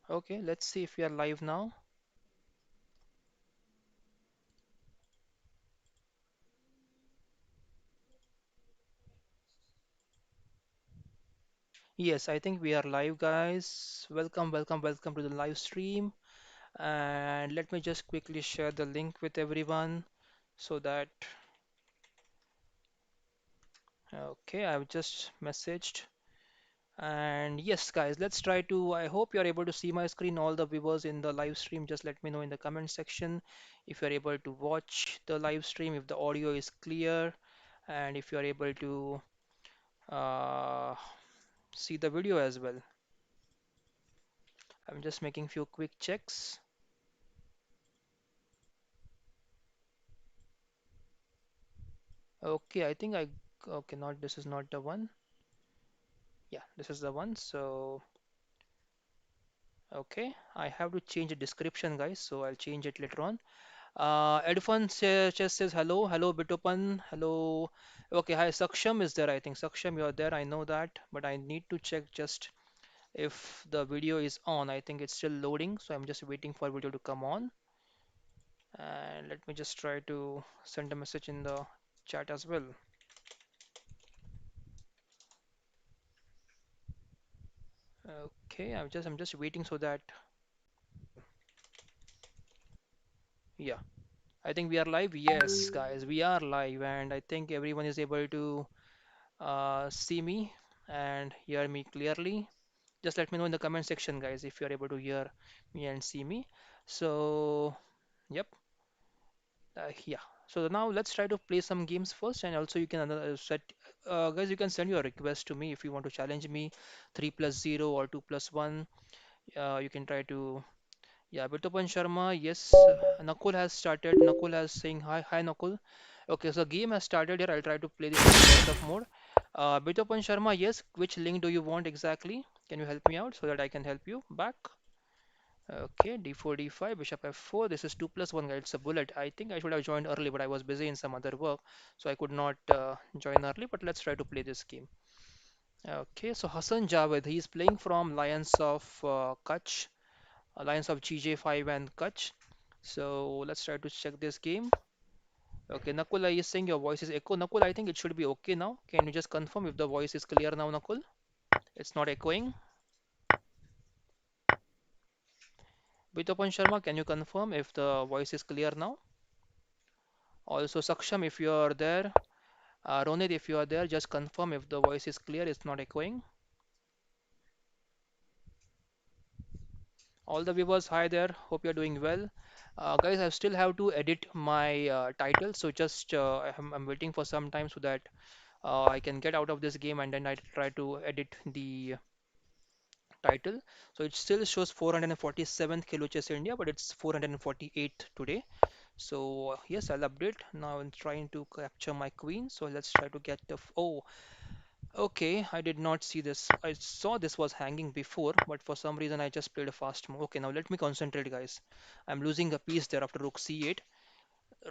Okay, let's see if we are live now. Yes, I think we are live, guys. Welcome, welcome, welcome to the live stream. And let me just quickly share the link with everyone so that, okay, I've just messaged. And yes, guys, let's try to. I hope you're able to see my screen. All the viewers in the live stream, just let me know in the comment section if you're able to watch the live stream, if the audio is clear, and if you're able to uh, see the video as well. I'm just making few quick checks. Okay, I think I okay, not this is not the one. Yeah, this is the one. So, okay, I have to change the description, guys. So I'll change it later on. Edfan just says hello, hello Bitopan, hello. Okay, hi Saksham is there. I think Saksham, you're there. I know that, but I need to check just if the video is on. I think it's still loading, so I'm just waiting for video to come on. And let me just try to send a message in the chat as well. Okay, I'm just waiting so that yeah. I think we are live. Yes, guys, we are live, and I think everyone is able to see me and hear me clearly. Just let me know in the comment section, guys, if you are able to hear me and see me. So, yep, yeah. So now let's try to play some games first, and also you can guys, you can send your request to me if you want to challenge me, 3+0 or 2+1. You can try to. Yeah, Bitupan Sharma, yes, Nakul has started. Nakul has saying hi, hi Nakul. Okay, so game has started here. I'll try to play this in best of mode. Bitupan Sharma, yes, which link do you want exactly? Can you help me out so that I can help you back? Okay, d4, d5, bishop f4. This is 2+1, guys. It's a bullet. I think I should have joined early, but I was busy in some other work, so I could not join early. But let's try to play this game. Okay, so Hassan Javed, he is playing from Lions of Kutch. Alliance of GJ5 and Kutch. So let's try to check this game. Okay, Nakul, are you saying your voice is echo? Nakul, I think it should be okay now. Can you just confirm if the voice is clear now, Nakul? It's not echoing. Bitopan Sharma, can you confirm if the voice is clear now? Also, Saksham, if you are there, Ronit, if you are there, just confirm if the voice is clear, it's not echoing. All the viewers, hi there. Hope you're doing well. Guys, I still have to edit my title, so just I'm waiting for some time so that I can get out of this game and then I try to edit the title. So it still shows 447th Khelo Chess India, but it's 448th today. So yes, I'll update. Now I'm trying to capture my queen. So let's try to get the. Oh, okay. I did not see this. I saw this was hanging before, but for some reason I just played a fast move. Okay, now let me concentrate, guys. I'm losing a piece there after Rook C8.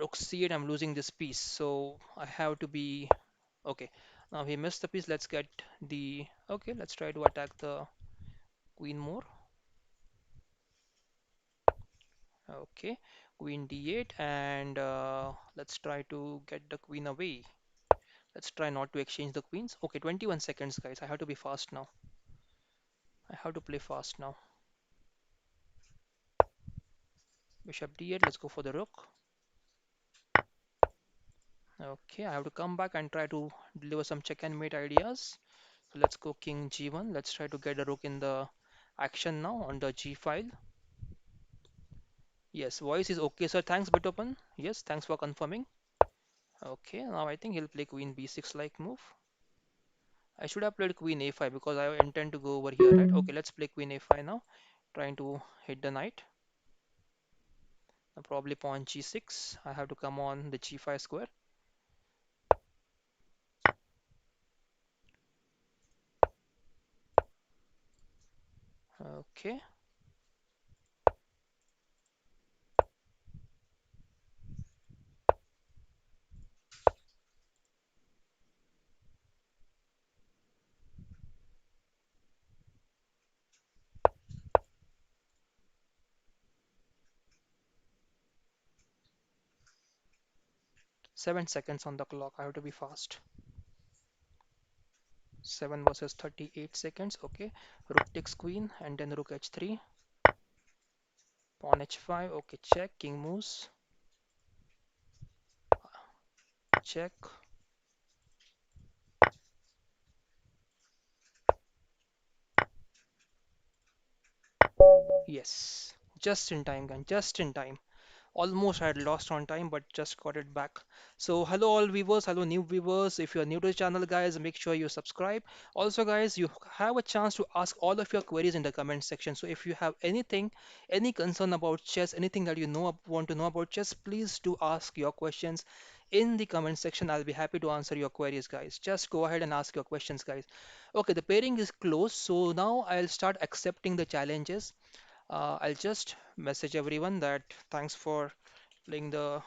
Rook C8, I'm losing this piece. So I have to be okay. Now he missed the piece. Let's get the. Okay, let's try to attack the queen more. Okay, queen d8, and let's try to get the queen away. Let's try not to exchange the queens. Okay, 21 seconds, guys. I have to be fast now. I have to play fast now. Bishop d8. Let's go for the rook. Okay, I have to come back and try to deliver some check and mate ideas. So let's go king g1. Let's try to get the rook in the action now on the g file. Yes, voice is okay, sir. Thanks, Bitopen. Yes, thanks for confirming. Okay, now I think he'll play queen b6 like move. I should have played queen a5 because I intend to go over here, right? Okay, let's play queen a5 now. Trying to hit the knight. Probably pawn g6. I have to come on the g5 square. Okay. 7 seconds on the clock. I have to be fast. 7 versus 38 seconds. Okay. Rook takes queen and then rook h3. Pawn h5. Okay, check. King moves. Check. Yes. Just in time, gun. Just in time. Almost I had lost on time, but just got it back. So, hello all viewers, hello new viewers. If you're new to the channel, guys, make sure you subscribe. Also, guys, you have a chance to ask all of your queries in the comment section. So, if you have anything, any concern about chess, anything that you know want to know about chess, please do ask your questions in the comment section. I'll be happy to answer your queries, guys. Just go ahead and ask your questions, guys. Okay, the pairing is closed, so now I'll start accepting the challenges. I'll just message everyone that thanks for playing the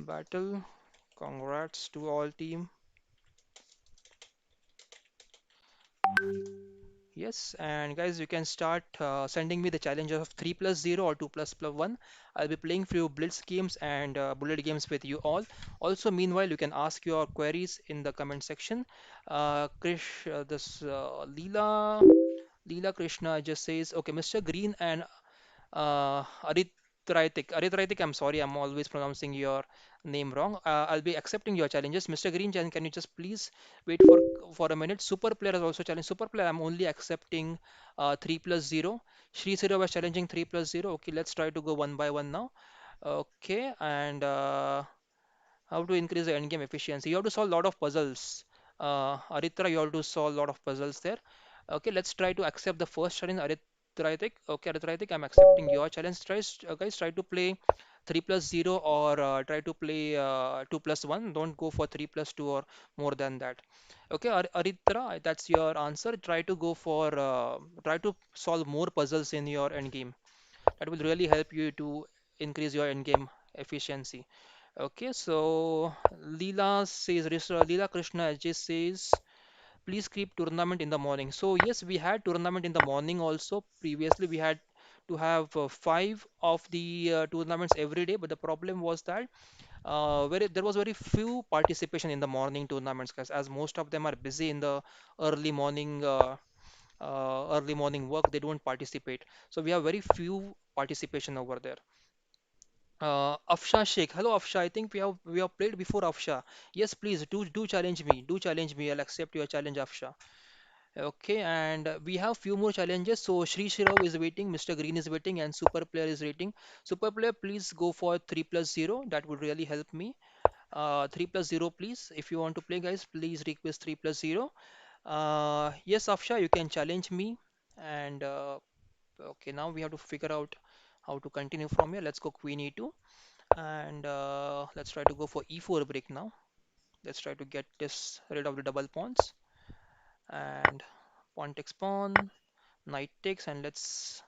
battle. Congrats to all team. Yes, and guys, you can start sending me the challenges of 3 plus 0 or 2 plus 1. I'll be playing few blitz games and bullet games with you all. Also, meanwhile, you can ask your queries in the comment section. Krish, this Leela Krishna just says, okay, Mr. Green and Aritraitik, I'm sorry, I'm always pronouncing your name wrong. I'll be accepting your challenges. Mr. Green, can you just please wait for a minute? Super player has also challenged. Super player, I'm only accepting 3 plus 0. Shri Sira was challenging 3 plus 0. Okay, let's try to go one by one now. Okay, and how to increase the endgame efficiency? You have to solve a lot of puzzles. Aritra, you have to solve a lot of puzzles there. Okay, let's try to accept the first challenge, Aritraitik. Okay, Aritraitik, I'm accepting your challenge. Guys, try to play 3 plus 0 or try to play 2 plus 1. Don't go for 3 plus 2 or more than that. Okay, Aritra, that's your answer. Try to solve more puzzles in your endgame. That will really help you to increase your endgame efficiency. Okay, so Leela Krishna just says, please keep tournament in the morning. So yes, we had tournament in the morning also. Previously, we had to have five of the tournaments every day, but the problem was that there was very few participation in the morning tournaments, guys, as most of them are busy in the early morning. Early morning work, they don't participate. So we have very few participation over there. Afsha Sheikh. Hello Afsha. I think we have played before Afsha. Yes, please do challenge me. Do challenge me. I'll accept your challenge, Afsha. Okay, and we have few more challenges. So Shri Shirav is waiting, Mr. Green is waiting, and Super Player is waiting. Super Player, please go for 3 plus 0. That would really help me. 3 plus 0, please. If you want to play, guys, please request 3 plus 0. Yes, Afsha, you can challenge me. And okay, now we have to figure out how to continue from here. Let's go Queen E2. And let's try to go for e4 break now. Let's try to get this rid of the double pawns. And pawn takes pawn, knight takes, and let's.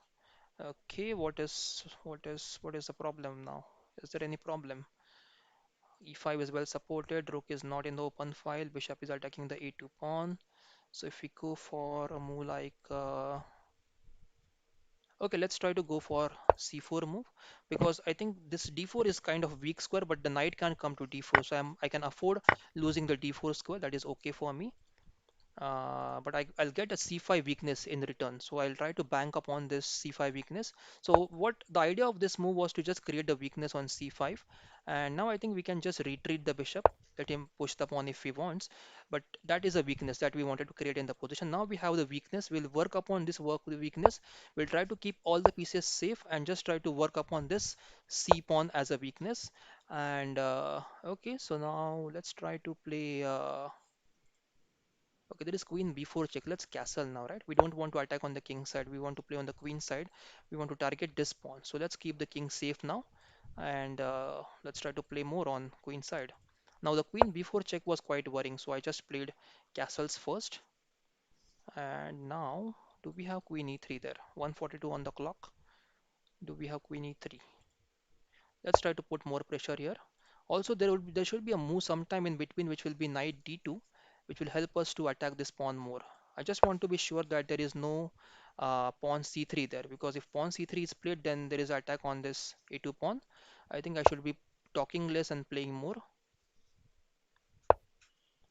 Okay, what is the problem now? Is there any problem? E5 is well supported. Rook is not in the open file. Bishop is attacking the a2 pawn. So if we go for a move like okay, let's try to go for c4 move because I think this d4 is kind of weak square, but the knight can't come to d4, so I can afford losing the d4 square. That is okay for me. But I'll get a c5 weakness in return. So I'll try to bank upon this c5 weakness. So what the idea of this move was to just create the weakness on c5. And now I think we can just retreat the bishop, let him push the pawn if he wants. But that is a weakness that we wanted to create in the position. Now we have the weakness. We'll work upon this work with weakness. We'll try to keep all the pieces safe and just try to work upon this c pawn as a weakness. And okay, so now let's try to play. Okay, there is queen b4 check. Let's castle now, right? We don't want to attack on the king side. We want to play on the queen side. We want to target this pawn. So let's keep the king safe now. And let's try to play more on queen side. Now the queen b4 check was quite worrying. So I just played castles first. And now, do we have queen e3 there? 142 on the clock. Do we have queen e3? Let's try to put more pressure here. Also, there should be a move sometime in between which will be knight d2, which will help us to attack this pawn more. I just want to be sure that there is no pawn c3 there, because if pawn c3 is played, then there is attack on this a2 pawn. I think I should be talking less and playing more.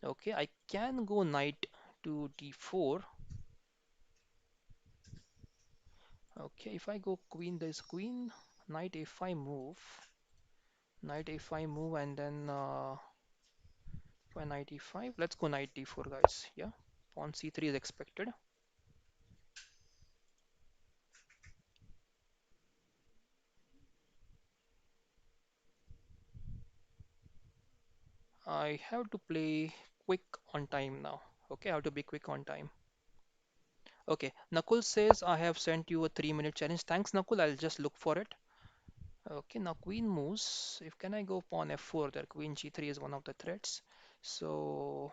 Okay, I can go knight to d4. Okay, if I go queen, there's queen, knight a5 move, knight a5 move, and then try knight e5. Let's go knight d4, guys. Yeah, pawn c3 is expected. I have to play quick on time now. Okay, I have to be quick on time. Okay, Nakul says I have sent you a 3-minute challenge. Thanks, Nakul. I'll just look for it. Okay, now queen moves. If can I go pawn f4 there? Queen g3 is one of the threats. So,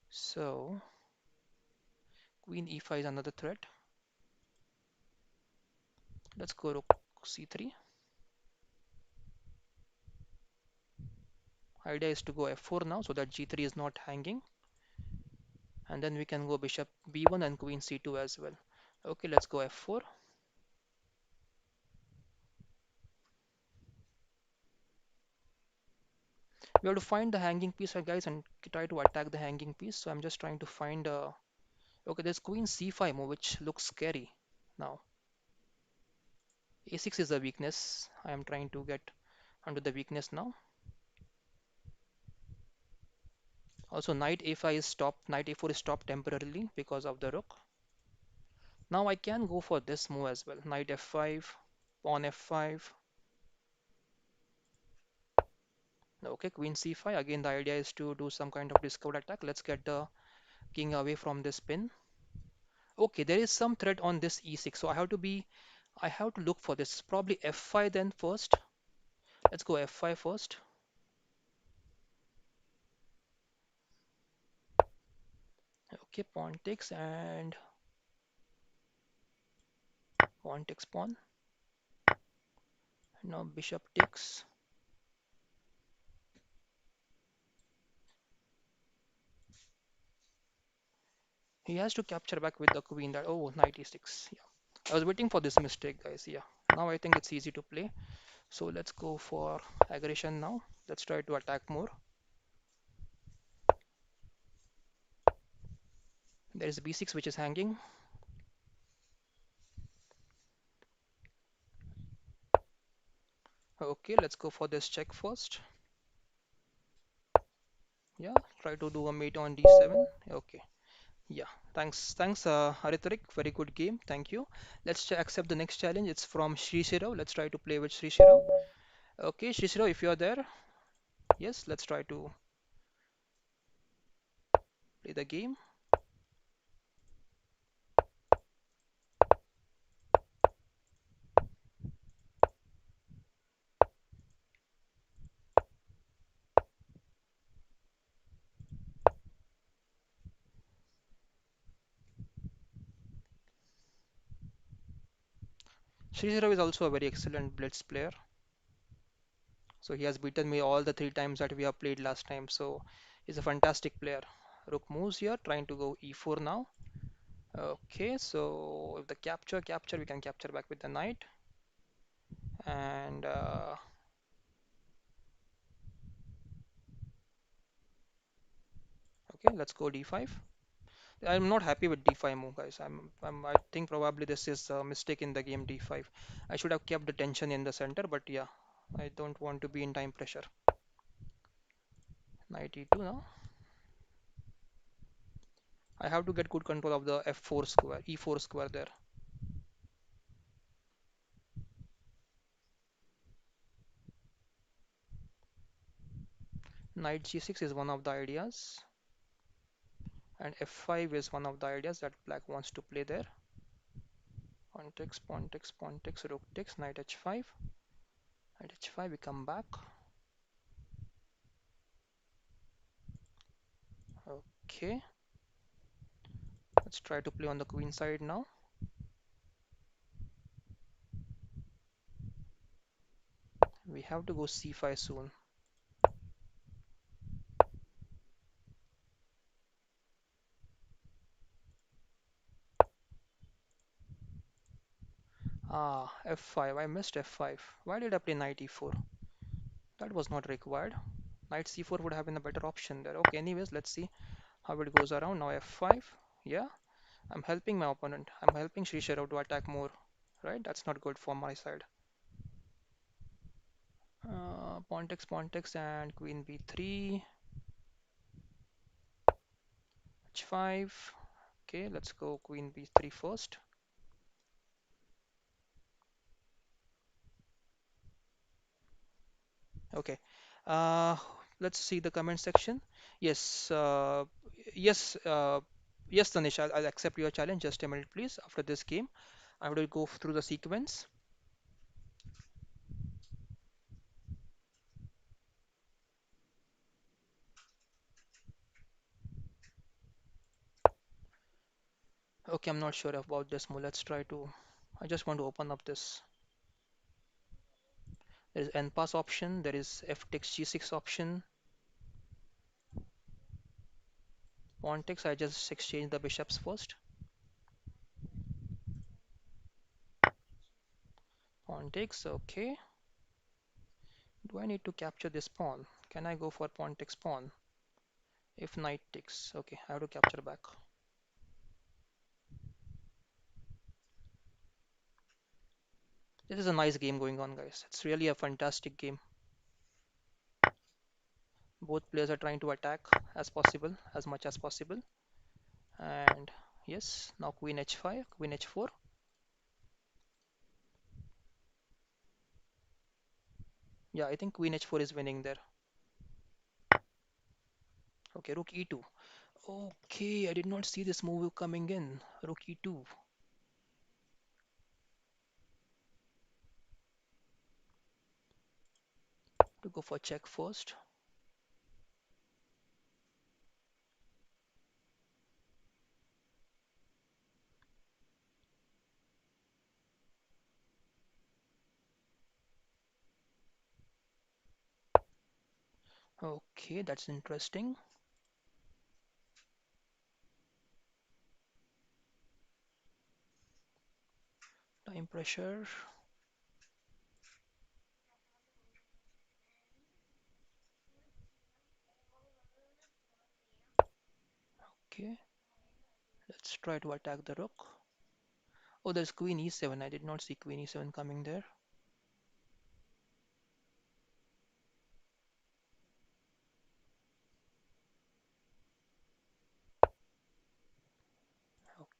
so queen e5 is another threat. Let's go rook c3. Idea is to go f4 now so that g3 is not hanging. And then we can go bishop b1 and queen c2 as well. Okay, let's go f4. We have to find the hanging piece, guys, and try to attack the hanging piece. So I'm just trying to find okay, there's queen c5 move, which looks scary now. a6 is the weakness. I am trying to get onto the weakness now. Also, knight a5 is stopped. Knight a4 is stopped temporarily because of the rook. Now I can go for this move as well. Knight f5, pawn f5. Okay, queen c5. Again, the idea is to do some kind of discovered attack. Let's get the king away from this pin. Okay, there is some threat on this e6, so I have to look for this. Probably f5 then first. Let's go f5 first. Okay, pawn takes and pawn takes pawn. Now bishop takes. He has to capture back with the queen. That oh, knight e6. Yeah, I was waiting for this mistake, guys. Yeah, now I think it's easy to play. So let's go for aggression now. Let's try to attack more. There is b6 which is hanging. Okay, let's go for this check first. Yeah, try to do a mate on d7. Okay. Yeah, thanks, Haritarik. Very good game. Thank you. Let's accept the next challenge. It's from Sri Shirav. Let's try to play with Sri Shirav. Okay, Sri Shirav, if you are there, yes, let's try to play the game. Sri Shirav is also a very excellent blitz player. So he has beaten me all the 3 times that we have played last time. So he's a fantastic player. Rook moves here, trying to go e4 now. Okay, so if the capture, we can capture back with the knight. And okay, let's go d5. I'm not happy with d5 move, guys. I think probably this is a mistake in the game d5. I should have kept the tension in the center, but yeah, I don't want to be in time pressure. Knight e2 now. I have to get good control of the f4 square, e4 square there. Knight g6 is one of the ideas, and f5 is one of the ideas that black wants to play there. Pawn takes, pawn takes, pawn takes, rook takes, knight h5. Knight h5, we come back. Okay, let's try to play on the queen side now. We have to go c5 soon. f5. I missed f5. Why did I play knight e4? That was not required. Knight c4 would have been a better option there. Okay, anyways, let's see how it goes around. Now f5. Yeah, I'm helping my opponent. I'm helping Sri Sharov to attack more. Right? That's not good for my side. Pawn takes, and queen b3, h5. Okay, let's go queen b3 first. Okay. Uh, let's see the comment section. Yes, yes, yes, Tanish, I'll accept your challenge. Just a minute, please. After this game, I will go through the sequence. Okay, I'm not sure about this move. Let's try to. I just want to open up this. There is N pass option. There is F takes G6 option. Pawn takes. I just exchange the bishops first. Pawn takes. Okay. Do I need to capture this pawn? Can I go for pawn takes pawn? If knight takes. Okay, I have to capture back. This is a nice game going on, guys. It's really a fantastic game. Both players are trying to attack as possible, as much as possible. And yes, now queen h5, queen h4. Yeah, I think queen h4 is winning there. Okay, rook e2. Okay, I did not see this move coming in. Rook e2. To go for check first. Okay, that's interesting. Time pressure. Okay, let's try to attack the rook. Oh, there's queen e7. I did not see queen e7 coming there.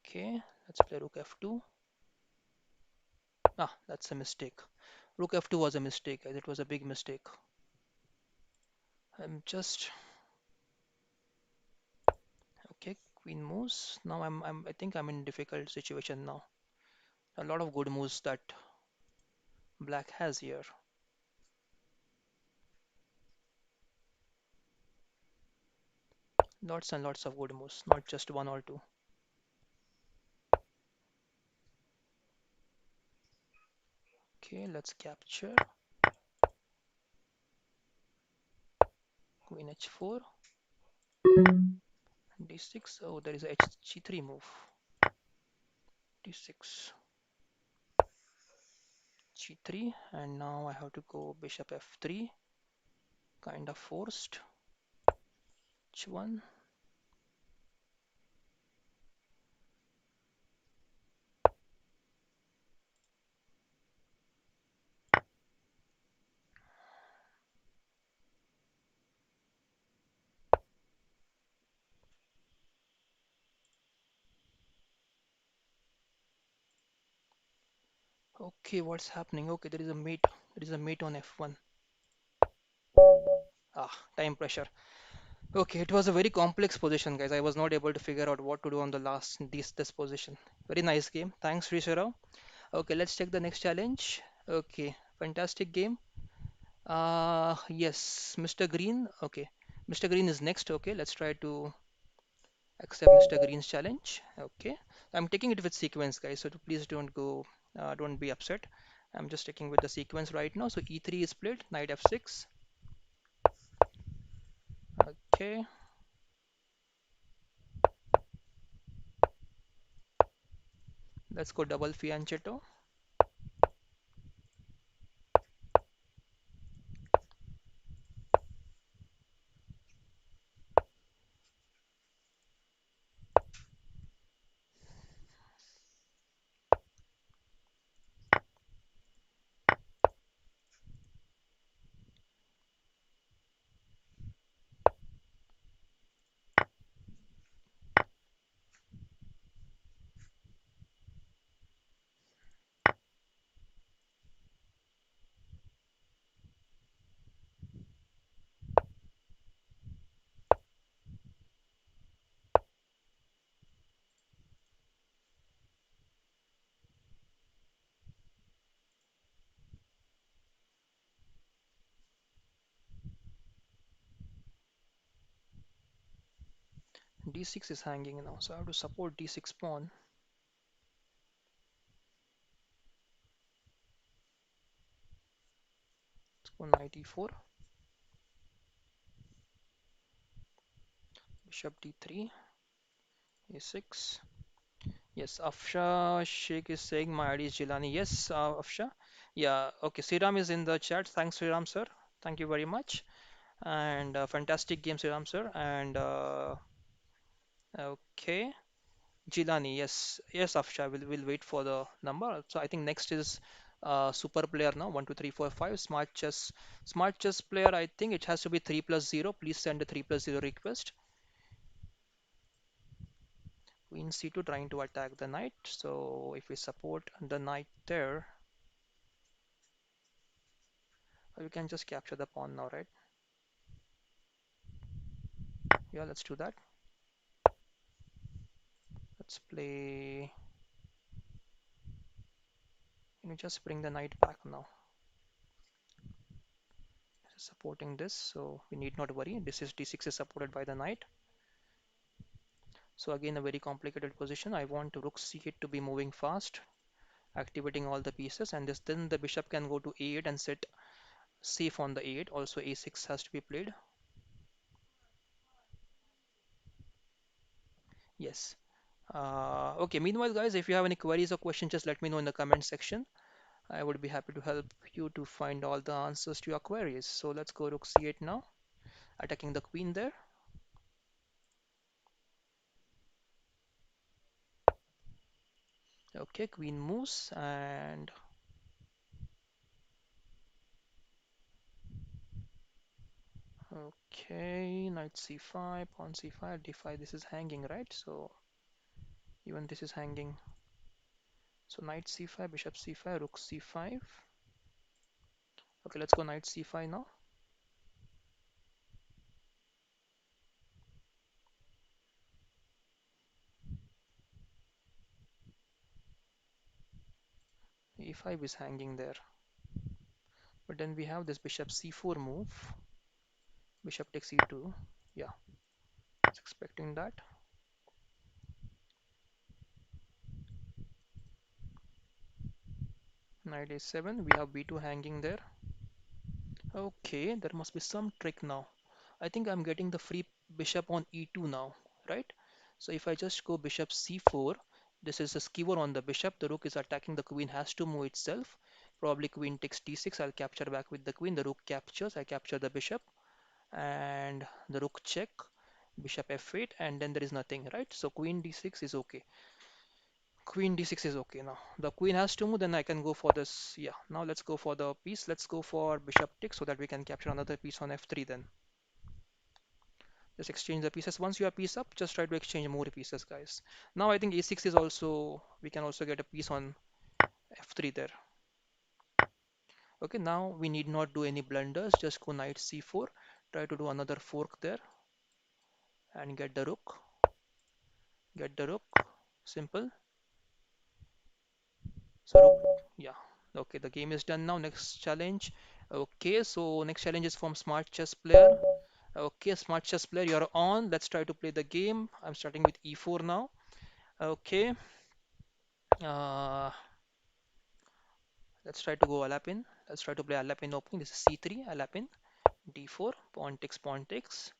Okay, let's play rook f2. Ah, that's a mistake. Rook f2 was a mistake. It was a big mistake. I'm just okay. Queen moves. Now I think I'm in difficult situation now. A lot of good moves that black has here. Lots and lots of good moves, not just one or two. Okay, let's capture. Queen h4, d6. Oh, there is a h3 move. d6, g3, and now I have to go bishop f3. Kind of forced. h1. Okay, what's happening? Okay, there is a mate. There is a mate on f1. Ah, time pressure. Okay, it was a very complex position, guys. I was not able to figure out what to do on the last this position. Very nice game. Thanks, Risharao. Okay, let's check the next challenge. Okay, fantastic game. Yes, Mr. Green. Okay, Mr. Green is next. Okay, let's try to accept Mr. Green's challenge. Okay, I'm taking it with sequence, guys. So please don't go, don't be upset. I'm just taking with the sequence right now. So e3 is played, knight f6. Okay, let's go double fianchetto. D6 is hanging now, so I have to support D6 pawn. Let's go knight E4, bishop D3, A6. Yes, Afsha Sheikh is saying my ID is Jilani. Yes, Afsha. Yeah, okay. Sriram is in the chat. Thanks, Sriram sir. Thank you very much. And fantastic game, Sriram sir. And okay, Jilani. Yes, yes, Afsha. We'll wait for the number. So I think next is super player now. 1 2 3 4 5. Smart chess player. I think it has to be 3 plus 0. Please send a 3 plus 0 request. Queen C2 trying to attack the knight. So if we support the knight there, we can just capture the pawn now, right? Yeah, let's do that. Let's play. Can you just bring the knight back now? This is supporting this, so we need not worry. This is d6 is supported by the knight. So again, a very complicated position. I want rook c8 to be moving fast, activating all the pieces, and this then the bishop can go to a8 and sit safe on the a8. Also, a6 has to be played. Yes. Okay. Meanwhile, guys, if you have any queries or questions, just let me know in the comment section. I would be happy to help you to find all the answers to your queries. So let's go rook c8 now, attacking the queen there. Okay, queen moves and okay, knight c5, pawn c5, d5. This is hanging, right? So even this is hanging. So knight c5, bishop c5, rook c5. Okay, let's go knight c5 now. e5 is hanging there. But then we have this bishop c4 move. Bishop takes e2. Yeah, I was expecting that. Knight a7. We have b2 hanging there. Okay, there must be some trick now. I think I'm getting the free bishop on e2 now, right? So if I just go bishop c4, this is a skewer on the bishop. The rook is attacking. The queen has to move itself. Probably queen takes d6. I'll capture back with the queen. The rook captures. I capture the bishop and the rook check. Bishop f8 and then there is nothing, right? So queen d6 is okay. Queen d6 is okay now. The queen has to move, then I can go for this. Yeah, now let's go for the piece. Let's go for bishop tick so that we can capture another piece on f3 then. Just exchange the pieces. Once you have piece up, just try to exchange more pieces, guys. Now I think a6 is also, we can also get a piece on f3 there. Okay, now we need not do any blunders. Just go knight c4. Try to do another fork there and get the rook. Get the rook. Simple. So rook, yeah. Okay, the game is done now. Next challenge. Okay, so next challenge is from smart chess player. Okay, smart chess player, you're on. Let's try to play the game. I'm starting with e4 now. Okay, uh, let's try to go Alapin. Let's try to play Alapin opening. This is c3, Alapin, d4, pawn takes, pawn takes.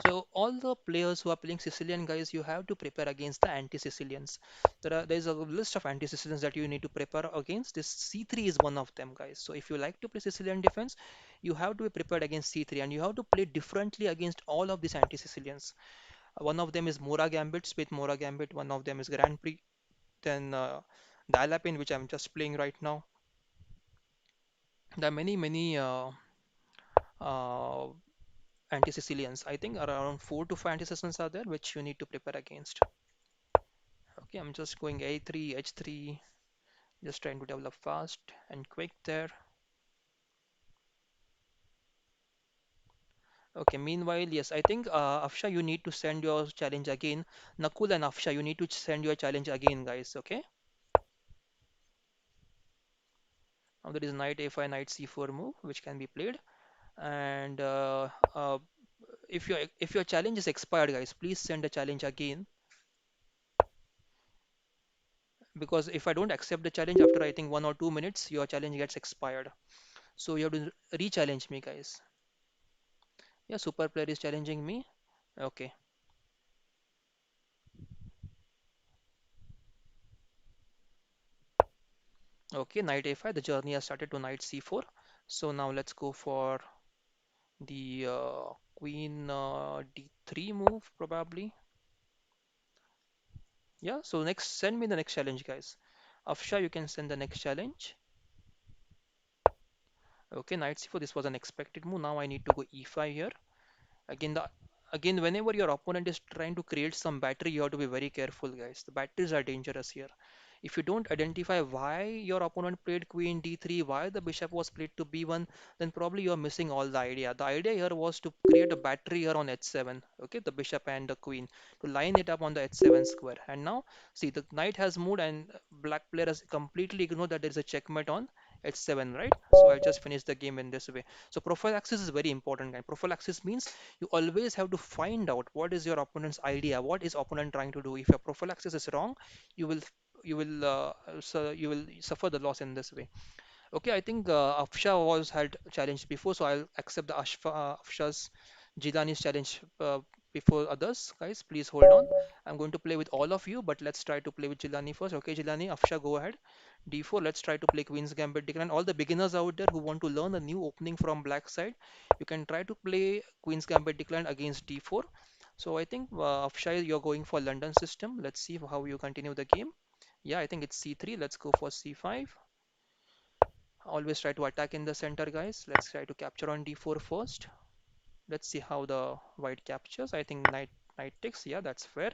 So all the players who are playing Sicilian, guys, you have to prepare against the anti-Sicilians. There is a list of anti-Sicilians that you need to prepare against. This C3 is one of them, guys. So if you like to play Sicilian defense, you have to be prepared against C3, and you have to play differently against all of these anti-Sicilians. One of them is Mora Gambit, with Mora Gambit. One of them is Grand Prix. Then Dial-Up-In, which I'm just playing right now. There are many uh, anti-Sicilians. I think around 4 to 5 anti-Sicilians are there, which you need to prepare against. Okay, I'm just going a3, h3, just trying to develop fast and quick there. Okay, meanwhile, yes, I think Afsha, you need to send your challenge again. Nakul and Afsha, you need to send your challenge again, guys. Okay. Now there is knight a5, knight c4 move, which can be played. And if your challenge is expired, guys, please send a challenge again, because if I don't accept the challenge after I think 1 or 2 minutes, your challenge gets expired. So you have to re-challenge me, guys. Yeah, super player is challenging me. Okay. Okay, knight a5. The journey has started to knight c4. So now let's go for the queen d3 move probably. Yeah. So next, send me the next challenge, guys. Afsha, you can send the next challenge. Okay, knight c4. This was an expected move. Now I need to go e5 here. Again, whenever your opponent is trying to create some battery, you have to be very careful, guys. The batteries are dangerous here. If you don't identify why your opponent played queen d3, why the bishop was played to b1, then probably you're missing all the idea. The idea here was to create a battery here on h7, okay, the bishop and the queen, to line it up on the h7 square. And now, see, the knight has moved and black player has completely ignored that there is a checkmate on h7, right? So I'll just finish the game in this way. So prophylaxis is very important, guys. Prophylaxis means you always have to find out what is your opponent's idea, what is opponent trying to do. If your prophylaxis is wrong, you will you will suffer the loss in this way. Okay, I think Afsha was had challenged before, so I'll accept the Afsha's Jilani's challenge before others. Guys, please hold on. I'm going to play with all of you, but let's try to play with Jilani first. Okay, Jilani, Afsha, go ahead. D4, let's try to play Queen's Gambit Decline. All the beginners out there who want to learn a new opening from black side, you can try to play Queen's Gambit Decline against D4. So I think Afsha, you're going for London system. Let's see how you continue the game. Yeah, I think it's C3. Let's go for C5. Always try to attack in the center, guys. Let's try to capture on d4 first. Let's see how the white captures. I think knight takes. Yeah, that's fair.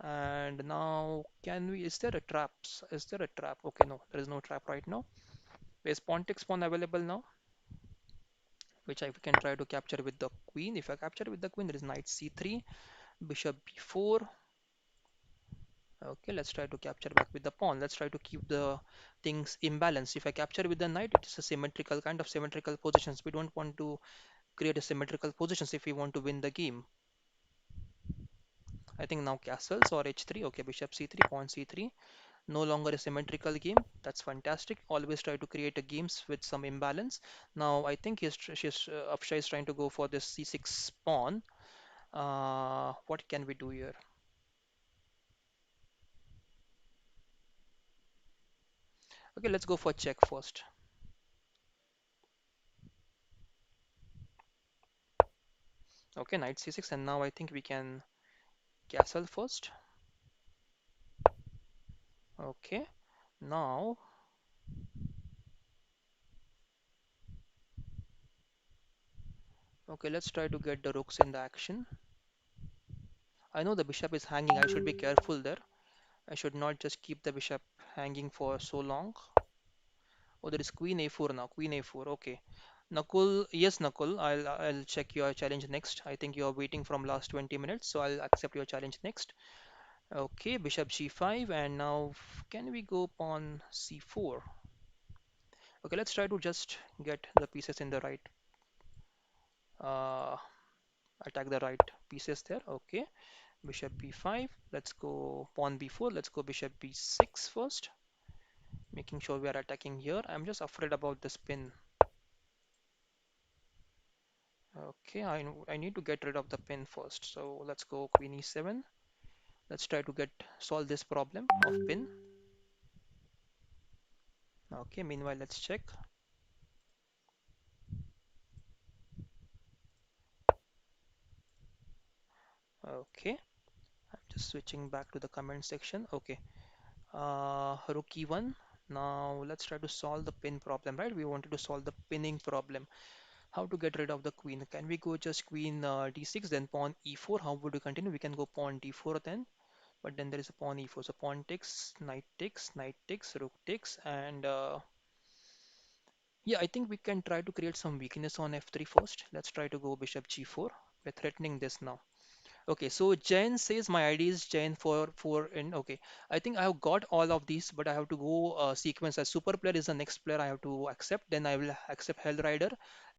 And now, can we? Is there a trap? Is there a trap? Okay, no, there is no trap right now. Is pawn takes pawn available now, which I can try to capture with the queen. If I capture with the queen, there is knight c3, bishop b4. Okay, let's try to capture back with the pawn. Let's try to keep the things imbalanced. If I capture with the knight, it is a symmetrical kind of symmetrical positions. We don't want to create a symmetrical positions if we want to win the game. I think now castles or h3. Okay, bishop c3, pawn c3. No longer a symmetrical game. That's fantastic. Always try to create a games with some imbalance. Now I think Afsha is trying to go for this c6 pawn. What can we do here? Okay, let's go for check first. Okay, knight c6, and now I think we can castle first. Okay, now, okay, let's try to get the rooks in the action. I know the bishop is hanging. I should be careful there. I should not just keep the bishop hanging for so long. Oh, there is queen a4 now. Queen a4. Okay. Nakul, yes, Nakul. I'll check your challenge next. I think you are waiting from last 20 minutes, so I'll accept your challenge next. Okay, bishop g5, and now can we go pawn c4? Okay, let's try to just get the pieces in the right, uh, attack the right pieces there. Okay, bishop b5. Let's go pawn b4. Let's go bishop b6 first, making sure we are attacking here. I'm just afraid about the spin. Okay, I need to get rid of the pin first. So let's go queen e7. Let's try to solve this problem of pin. Okay, meanwhile let's check. Okay, I'm just switching back to the comment section. Okay, rook e1. Now let's try to solve the pin problem, right? We wanted to solve the pinning problem. How to get rid of the queen? Can we go just queen d6, then pawn e4? How would we continue? We can go pawn d4 then, but then there is a pawn e4. So pawn takes, knight takes, rook takes, and yeah, I think we can try to create some weakness on f3 first. Let's try to go bishop g4. We're threatening this now. Okay, so Jain says my ID is Jain for in. Okay, I think I have got all of these, but I have to go sequence as super player is the next player I have to accept. Then I will accept Hell Rider.